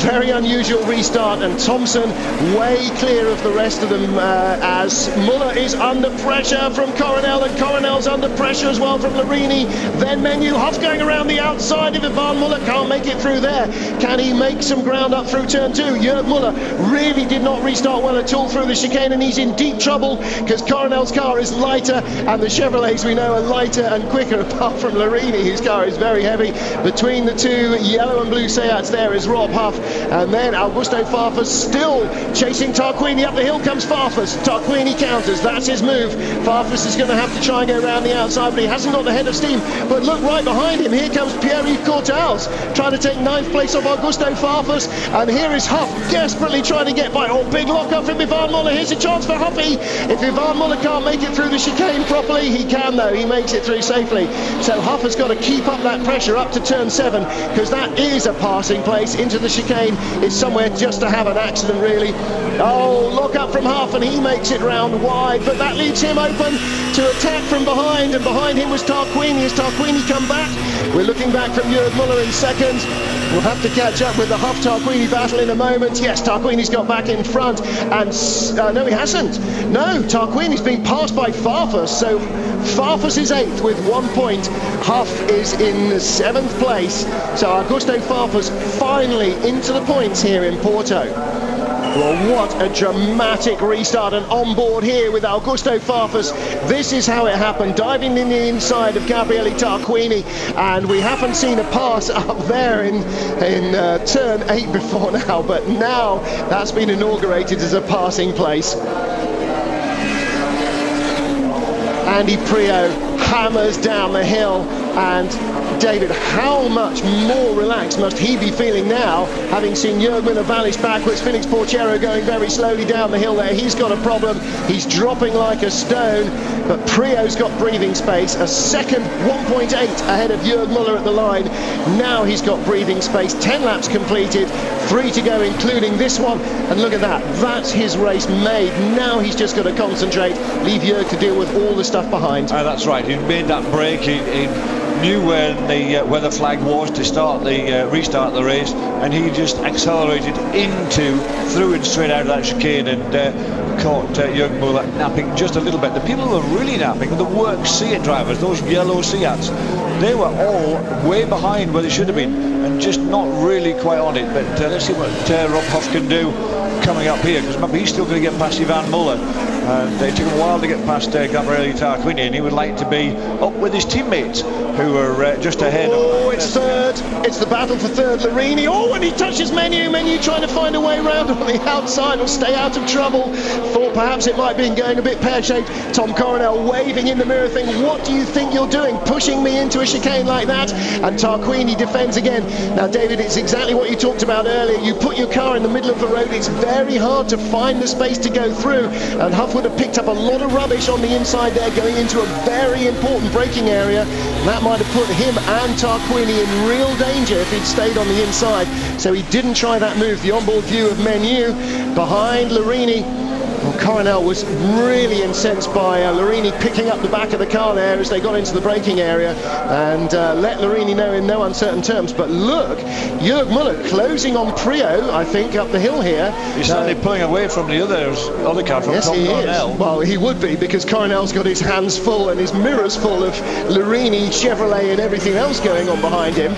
A: very unusual restart, and Thompson way clear of the rest of them as Müller is under pressure from Coronel, and Coronel's under pressure as well from Larini. Then Menu, Huff going around the outside of Ivan Müller, can't make it through there. Can he make some ground up through turn 2? Jürg Müller really did not restart well at all through the chicane, and he's in deep trouble because Coronel's car is lighter, and the Chevrolets we know are lighter and quicker, apart from Larini, whose car is very heavy. Between the two yellow and blue Seats there is Rob Huff, and then Augusto Farfus still chasing Tarquini. Up the hill comes Farfus. Tarquini counters, that's his move. Farfus is going to have to try and go around the outside, but he hasn't got the head of steam. But look right behind him, here comes Pierre-Yves Cortals trying to take 9th place off Augusto Farfus, and here is Huff desperately trying to get by. Oh, big lock up from Ivan Müller. Here's a chance for Huffy. If Ivan Müller can't make it through the chicane properly, he can though. He makes it through safely. So Huff has got to keep up that pressure up to turn 7, because that is a passing place. Into the chicane is somewhere just to have an accident, really. Oh, look up from Huff, and he makes it round wide, but that leaves him open to attack from behind, and behind him was Tarquini. Has Tarquini come back? We're looking back from Jürg Müller in second. We'll have to catch up with the Huff-Tarquini battle in a moment. Yes, Tarquini's got back in front, and no, he hasn't. No, Tarquini's been passed by Farfus, so Farfus is 8th with 1 point. Huff is in 7th place. So Augusto Farfus finally into the points here in Porto. Well, what a dramatic restart, and on board here with Augusto Farfus. This is how it happened, diving in the inside of Gabriele Tarquini, and we haven't seen a pass up there in turn 8 before now, but now that's been inaugurated as a passing place. Andy Prio hammers down the hill, and David, how much more relaxed must he be feeling now, having seen Jörg Müller vanish backwards, Felix Porchero going very slowly down the hill there. He's got a problem, he's dropping like a stone, but Prio's got breathing space, a second 1.8 ahead of Jörg Müller at the line. Now he's got breathing space, 10 laps completed, 3 to go including this one, and look at that, that's his race made. Now he's just got to concentrate, leave Jörg to deal with all the stuff behind.
B: That's right, he made that break, he knew where the flag was to start the restart the race, and he just accelerated through and straight out of that chicane, and caught Jörg Müller napping just a little bit. The people who were really napping were the work Seat drivers, those yellow Seats. They were all way behind where they should have been, and just not really quite on it. But let's see what Rob Huff can do coming up here, because remember, he's still going to get past Yvan Müller, and it took him a while to get past Gabriele Tarquini, and he would like to be up with his teammates who are just ahead.
A: Oh, it's third, it's the battle for third. Larini, oh, and he touches Menu trying to find a way around on the outside, will stay out of trouble. Thought perhaps it might be going a bit pear-shaped. Tom Coronel waving in the mirror thing, what do you think you're doing, pushing me into a chicane like that? And Tarquini defends again. Now David, it's exactly what you talked about earlier, you put your car in the middle of the road, it's very hard to find the space to go through, and Huff would have picked up a lot of rubbish on the inside there, going into a very important braking area. That might have put him and Tarquini in real danger if he'd stayed on the inside, so he didn't try that move. The onboard view of Menu behind Larini. Well, Coronel was really incensed by Larini picking up the back of the car there as they got into the braking area, and let Larini know in no uncertain terms. But look, Jörg Müller closing on Prio, I think, up the hill here.
B: He's certainly pulling away from the other car from Tom Coronel.
A: Is. Well, he would be, because Coronel's got his hands full and his mirrors full of Larini, Chevrolet and everything else going on behind him.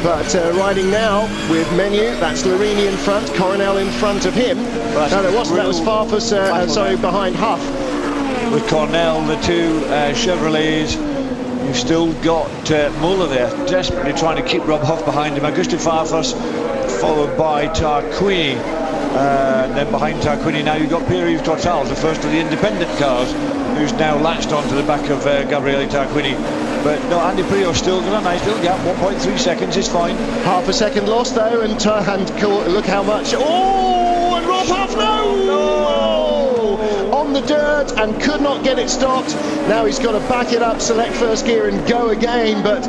A: But riding now with Menu, that's Larini in front, Coronel in front of him. No, that wasn't, that was Farfus, behind Huff.
B: With Cornell, the two Chevrolets, you've still got Müller there, desperately trying to keep Rob Huff behind him. Augusto Farfus, followed by Tarquini. And then behind Tarquini now you've got Pierre-Yves Total, the first of the independent cars, who's now latched onto the back of Gabriele Tarquini. But no, Andy Prio still got a nice little gap, 1.3 seconds is fine.
A: Half a second lost though, and look how much. Oh, and Rob Huff, on the dirt, and could not get it stopped. Now he's got to back it up, select first gear and go again, but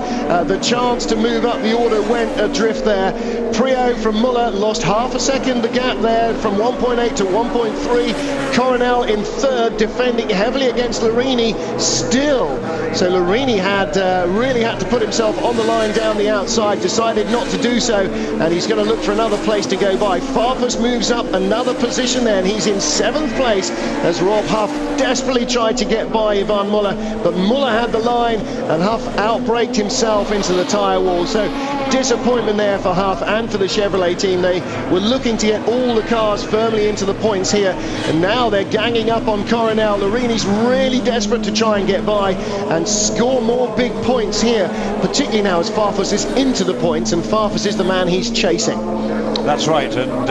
A: the chance to move up the order went adrift there. Prio from Müller lost half a second, the gap there from 1.8 to 1.3. Coronel in third, defending heavily against Larini still. So Larini had really had to put himself on the line down the outside, decided not to do so, and he's going to look for another place to go by. Farfus moves up another position there, and he's in 7th place as Rob Huff desperately tried to get by Yvan Müller, but Müller had the line and Huff outbraked himself into the tyre wall. So disappointment there for Huff and for the Chevrolet team. They were looking to get all the cars firmly into the points here, and now they're ganging up on Coronel. Larini's really desperate to try and get by and score more big points here, particularly now as Farfus is into the points, and Farfus is the man he's chasing.
B: That's right, and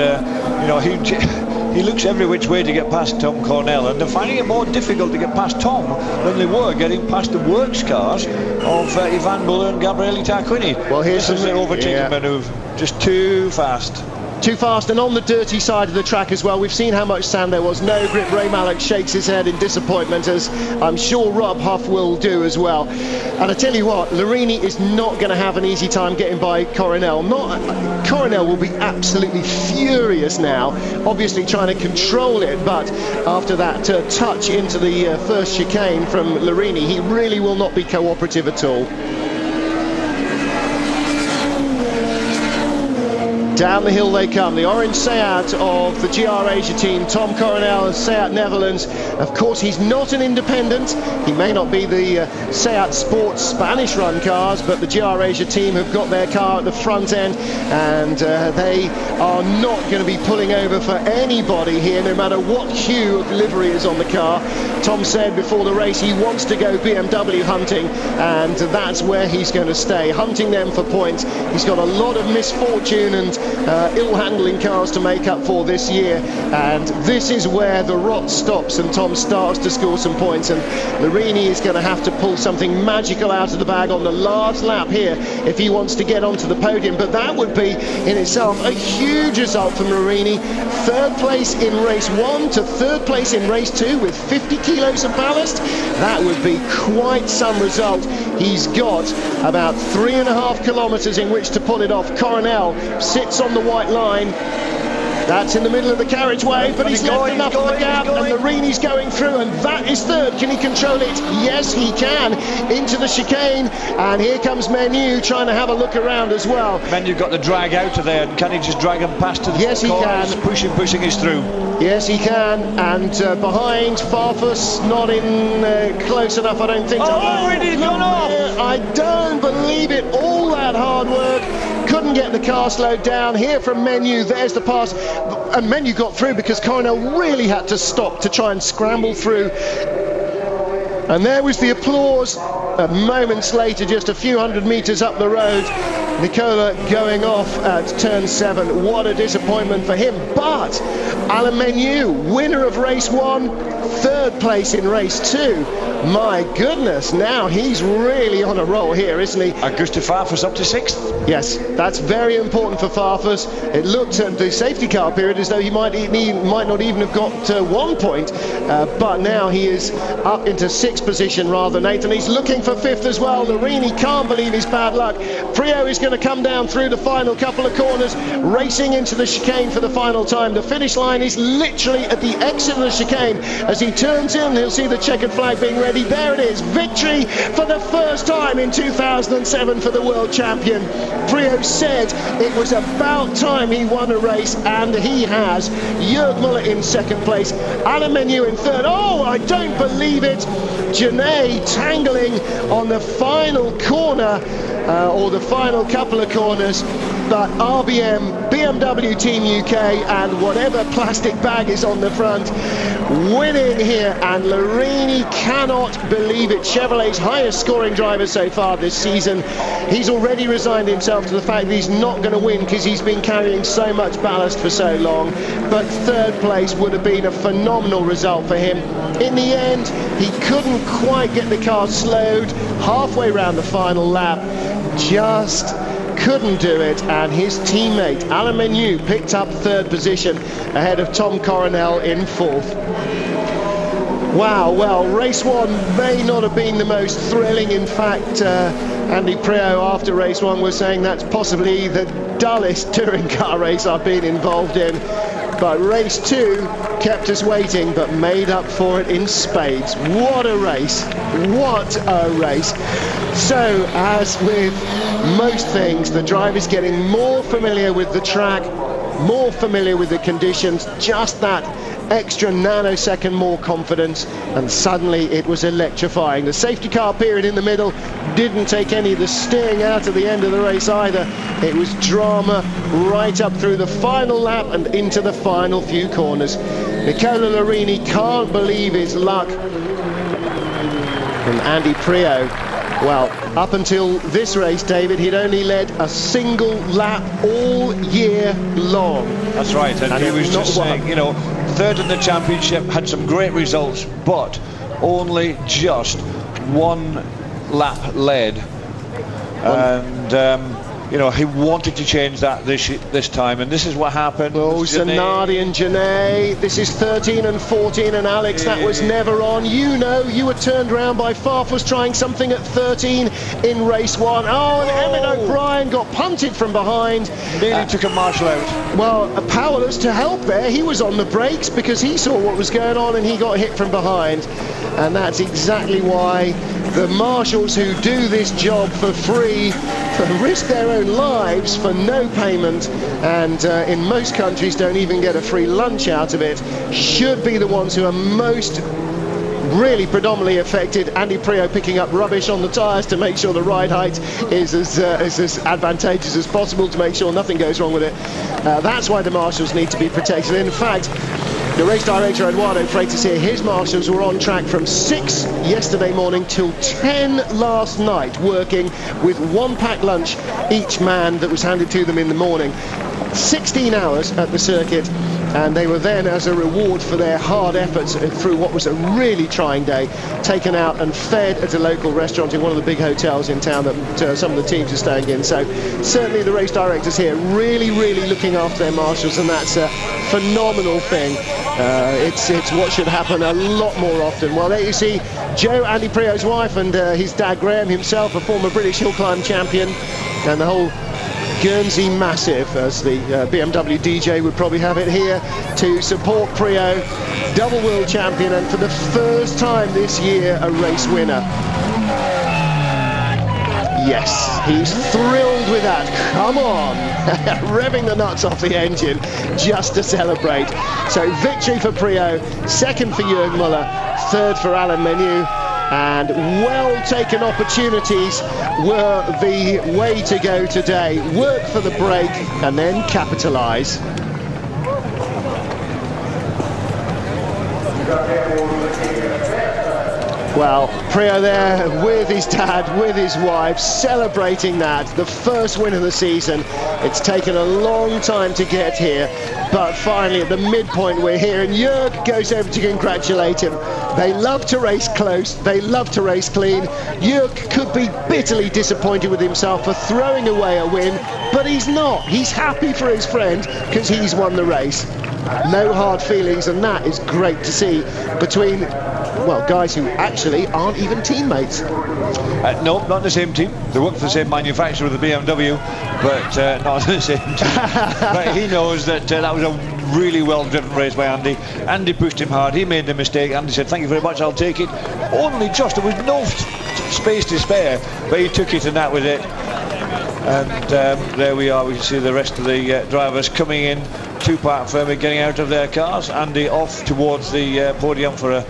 B: you know, he looks every which way to get past Tom Cornell, and they're finding it more difficult to get past Tom than they were getting past the works cars of Yvan Müller and Gabriele Tarquini.
A: Well, here's
B: the overtaking manoeuvre, just too fast.
A: Too fast, and on the dirty side of the track as well. We've seen how much sand there was. No grip. Ray Mallock shakes his head in disappointment, as I'm sure Rob Huff will do as well. And I tell you what, Larini is not going to have an easy time getting by Coronel. Coronel will be absolutely furious now, obviously trying to control it, but after that touch into the first chicane from Larini, he really will not be cooperative at all. Down the hill they come, the orange Seat of the GR Asia team, Tom Coronel and Seat Netherlands. Of course, he's not an independent. He may not be the Seat Sports Spanish run cars, but the GR Asia team have got their car at the front end, and they are not going to be pulling over for anybody here, no matter what hue of livery is on the car. Tom said before the race he wants to go BMW hunting, and that's where he's going to stay, hunting them for points. He's got a lot of misfortune and ill-handling cars to make up for this year, and this is where the rot stops and Tom starts to score some points, and Larini is going to have to pull something magical out of the bag on the last lap here if he wants to get onto the podium. But that would be in itself a huge result for Larini. Third place in race 1 to third place in race 2 with 50 kilos of ballast. That would be quite some result. He's got about 3.5 kilometers in which to pull it off. Coronel sits on the white line. That's in the middle of the carriageway, but he's left enough of the gap, and Larini's going through, and that is third. Can he control it? Yes, he can. Into the chicane, and here comes Menu trying to have a look around as well.
B: Menu got the drag out of there, and can he just drag him past to the
A: Yes, he
B: corners?
A: can.
B: Pushing is through.
A: Yes, he can, and behind Farfus, not in close enough, I don't think.
B: Oh, he's gone off!
A: I don't believe it. All that hard work, couldn't get the car slowed down. Here from Menu, there's the pass, and Menu got through because Coronel really had to stop to try and scramble through. And there was the applause. Moments later, just a few hundred meters up the road, Nicola going off at turn 7. What a disappointment for him. But Alain Menu, winner of race 1, third place in race 2. My goodness, now he's really on a roll here, isn't he?
B: Augusto Farfus up to 6th.
A: Yes, that's very important for Farfus. It looked at the safety car period as though he might not even have got 1 point, but now he is up into 6th position rather than 8th, and he's looking for 5th as well. Larini can't believe his bad luck. Prio is going to come down through the final couple of corners, racing into the chicane for the final time. The finish line is literally at the exit of the chicane. As he turns in, he'll see the checkered flag being ready. There it is, victory for the first time in 2007 for the world champion. Prio said it was about time he won a race, and he has. Jörg Muller in 2nd place, Alain Menu in 3rd. Oh, I don't believe it. Janae tangling on the final corner, or the final couple of corners, but RBM, BMW Team UK, and whatever plastic bag is on the front, winning here, and Larini cannot believe it. Chevrolet's highest scoring driver so far this season. He's already resigned himself to the fact that he's not going to win because he's been carrying so much ballast for so long, but 3rd place would have been a phenomenal result for him. In the end, he couldn't quite get the car slowed halfway around the final lap, just couldn't do it, and his teammate Alain Menu picked up 3rd position ahead of Tom Coronel in 4th. Wow, well, race 1 may not have been the most thrilling. In fact, Andy Prio after race 1 was saying that's possibly the dullest touring car race I've been involved in. But race 2 kept us waiting, but made up for it in spades. What a race! What a race! So, as with most things, the driver's getting more familiar with the track, more familiar with the conditions, just that extra nanosecond more confidence, and suddenly it was electrifying. The safety car period in the middle didn't take any of the sting out of the end of the race either. It was drama right up through the final lap and into the final few corners. Nicola Larini can't believe his luck. And Andy Prio, well, up until this race, David, he'd only led a single lap all year long.
B: That's right, and he was just saying, you know, 3rd in the championship, had some great results, but only just 1 lap led. And you know, he wanted to change that this time, and this is what happened.
A: Oh, Zanardi and Janae, this is 13 and 14, and Alex, that was never on. You know, you were turned around by Farfus trying something at 13 in race 1. Oh, and Emmett O'Brien got punted from behind.
B: Nearly took a marshal out.
A: Well, powerless to help there. He was on the brakes because he saw what was going on, and he got hit from behind. And that's exactly why the marshals who do this job for free risk their own lives for no payment, and in most countries don't even get a free lunch out of it, should be the ones who are most really predominantly affected. Andy Prio picking up rubbish on the tyres to make sure the ride height is as advantageous as possible, to make sure nothing goes wrong with it. That's why the marshals need to be protected. In fact, the race director Eduardo Freitas here, his marshals were on track from 6 yesterday morning till 10 last night, working with one packed lunch each man that was handed to them in the morning. 16 hours at the circuit, and they were then, as a reward for their hard efforts through what was a really trying day, taken out and fed at a local restaurant in one of the big hotels in town that some of the teams are staying in. So certainly the race directors here really looking after their marshals, and that's a phenomenal thing. It's what should happen a lot more often. Well, there you see Joe, Andy Prio's wife, and his dad Graham himself, a former British hill climb champion, and the whole Guernsey Massive, as the BMW DJ would probably have it here, to support Prio, double world champion, and for the first time this year a race winner. Yes, he's thrilled with that. Come on, revving the nuts off the engine just to celebrate. So victory for Prio, second for Jürg Müller, third for Alain Menu. And well-taken opportunities were the way to go today. Work for the break and then capitalise. Well, Prio there with his dad, with his wife, celebrating that, the first win of the season. It's taken a long time to get here, but finally at the midpoint we're here, and Jürg goes over to congratulate him. They love to race close, they love to race clean. Jürg could be bitterly disappointed with himself for throwing away a win, but he's not. He's happy for his friend because he's won the race. No hard feelings, and that is great to see between, well, guys who actually aren't even teammates.
B: No, not in the same team. They work for the same manufacturer, the BMW, but not in the same team. But he knows that that was a really well-driven race by Andy. Andy pushed him hard. He made the mistake. Andy said, "Thank you very much, I'll take it." Only just, there was no space to spare, but he took it, and that was it. And there we are. We can see the rest of the drivers coming in, two-part firmly getting out of their cars. Andy off towards the podium for a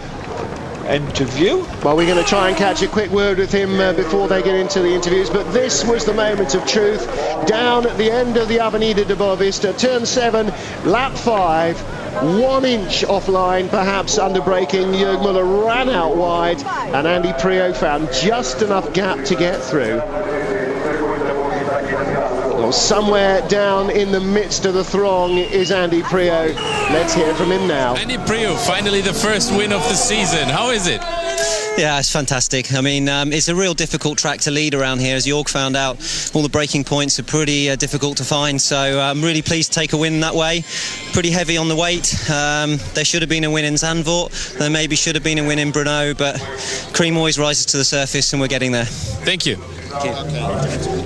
B: interview.
A: Well, we're going to try and catch a quick word with him before they get into the interviews, but this was the moment of truth. Down at the end of the Avenida de Boa Vista, turn 7, lap 5, 1 inch offline, perhaps under braking. Jürg Müller ran out wide, and Andy Prio found just enough gap to get through. Well, somewhere down in the midst of the throng is Andy Prio. Let's hear from him now.
C: Andy Prio, finally the first win of the season. How is it?
D: Yeah, it's fantastic. I mean, it's a real difficult track to lead around here. As Jörg found out, all the braking points are pretty difficult to find. So I'm really pleased to take a win that way. Pretty heavy on the weight. There should have been a win in Zandvoort. There maybe should have been a win in Brno, but cream always rises to the surface, and we're getting there.
C: Thank you.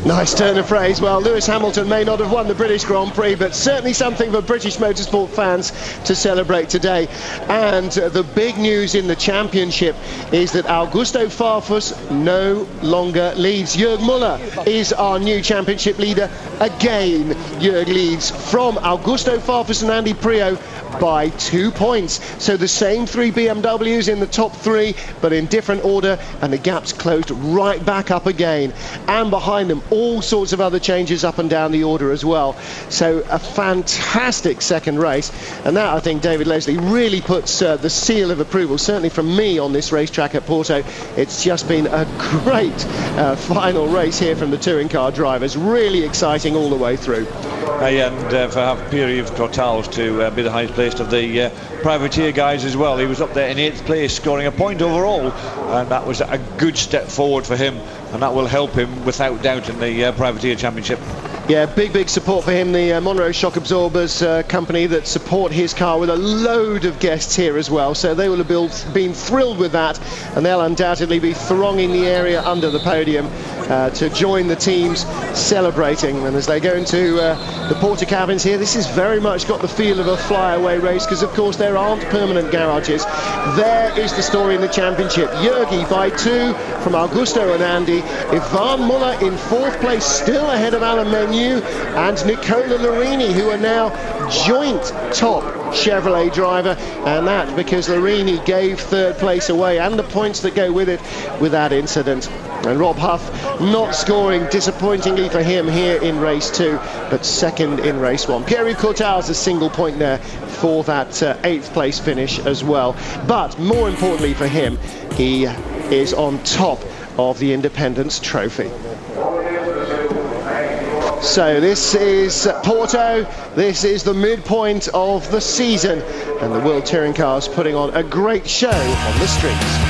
A: Nice turn of phrase. Well, Lewis Hamilton may not have won the British Grand Prix, but certainly something for British motorsport fans to celebrate today. And the big news in the championship is that Augusto Farfus no longer leads. Jürg Müller is our new championship leader again. Jürg leads from Augusto Farfus and Andy Prio by 2 points. So the same 3 BMWs in the top 3, but in different order, and the gap's closed right back up again. And behind them, all sorts of other changes up and down the order as well. So a fantastic second race, and that, I think, David Leslie, really puts the seal of approval, certainly from me, on this racetrack at Porto. It's just been a great final race here from the touring car drivers. Really exciting all the way through.
B: And for Piri Tortals to be the highest placed of the privateer guys as well. He was up there in 8th place, scoring a point overall, and that was a good step forward for him, and that will help him without doubt in the privateer championship.
A: Yeah, big support for him. The Monroe Shock Absorbers company that support his car, with a load of guests here as well. So they will have been thrilled with that, and they'll undoubtedly be thronging the area under the podium. to join the teams celebrating. And as they go into the Porto cabins here, this has very much got the feel of a flyaway race, because of course there aren't permanent garages. There is the story in the championship. Jürgi by 2 from Augusto and Andy. Ivan Muller in 4th place, still ahead of Alan Menu and Nicola Larini, who are now joint top Chevrolet driver, and that because Larini gave 3rd place away and the points that go with it with that incident. And Rob Huff not scoring, disappointingly for him here in race 2, but 2nd in race 1. Pierre-Yves Courtal's a single point there for that 8th place finish as well. But more importantly for him, he is on top of the Independence Trophy. So this is Porto, this is the midpoint of the season, and the World Touring Cars putting on a great show on the streets.